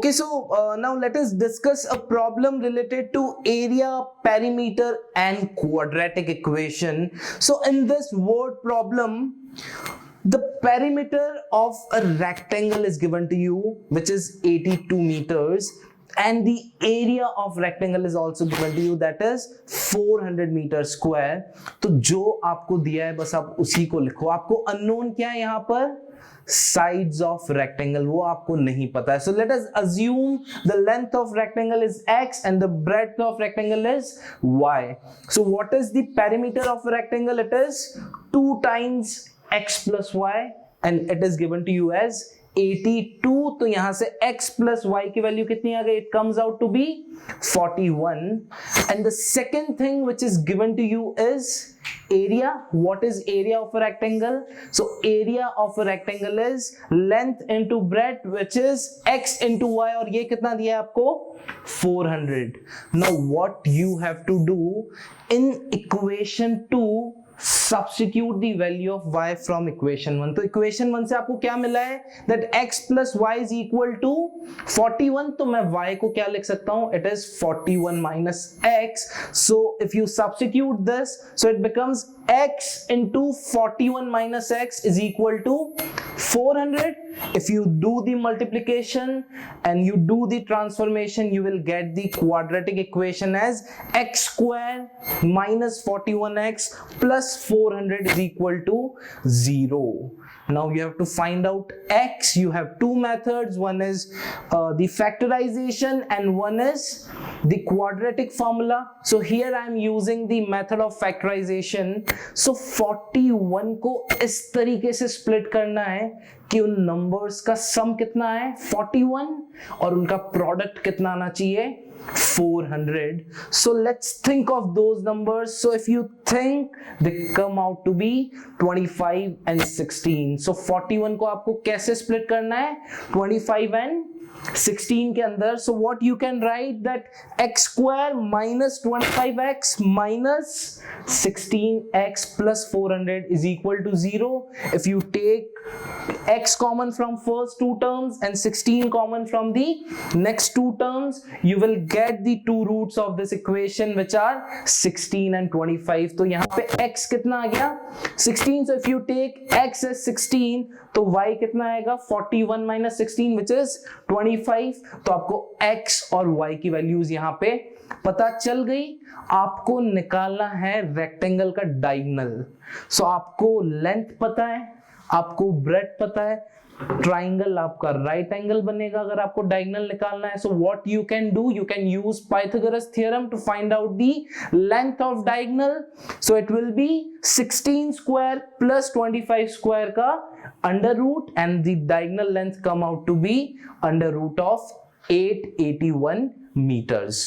Okay, so now let us discuss a problem related to area, perimeter and quadratic equation. So in this word problem, the perimeter of a rectangle is given to you, which is 82 meters, and the area of rectangle is also given to you, that is 400 meter square. तो जो आपको दिया है बस आप उसी को लिखो. आपको unknown क्या है यहाँ पर? Sides of rectangle, वो आपको नहीं पता है. So let us assume the length of rectangle is x and the breadth of rectangle is y. So what is the perimeter of a rectangle? It is 2 times x plus y and it is given to you as 82. तो यहां से x plus y की value कितनी आ गई? It comes out to be 41. And the second thing which is given to you is area. What is area of a rectangle? So area of a rectangle is length into breadth, which is x into y, और ये कितना दिया है आपको? 400. Now what you have to do in equation 2, substitute the value of y from equation 1. तो equation 1 से आपको क्या मिला है? That x plus y is equal to 41. तो मैं y को क्या लिख सकता हूं? It is 41 minus x. So if you substitute this, so it becomes x into 41 minus x is equal to 400. If you do the multiplication and you do the transformation, you will get the quadratic equation as x square minus 41x plus 400 is equal to 0. Now you have to find out x. You have two methods. One is the factorization and one is the quadratic formula. So here I am using the method of factorization. So 41 को इस तरीके से split करना है कि उन numbers का sum कितना है? 41 और उनका product कितना आना चाहिए? 400. So let's think of those numbers. So if you think, they come out to be 25 and 16. So 41 को आपको कैसे split करना है? 25 and 16 के अंदर. So what you can write, that x square minus 25x minus 16x plus 400 is equal to 0. If you take x common from first two terms and 16 common from the next two terms, you will get the two roots of this equation, which are 16 and 25. तो यहाँ पे x कितना आ गया? 16. So if you take x as 16, तो y कितना आएगा? 41 minus 16, which is 25. तो आपको x और y की वैल्यूज यहाँ पे पता चल गई. आपको निकालना है रेक्टेंगल का डायगोनल. सो आपको लेंथ पता है, आपको ब्रेड्थ पता है, ट्राइंगल आपका राइट एंगल बनेगा अगर आपको डायगोनल निकालना है. So what you can do, you can use Pythagoras theorem to find out the length of diagonal. So it will be 16 square plus 25 square का under root and the diagonal length come out to be under root of 881 meters.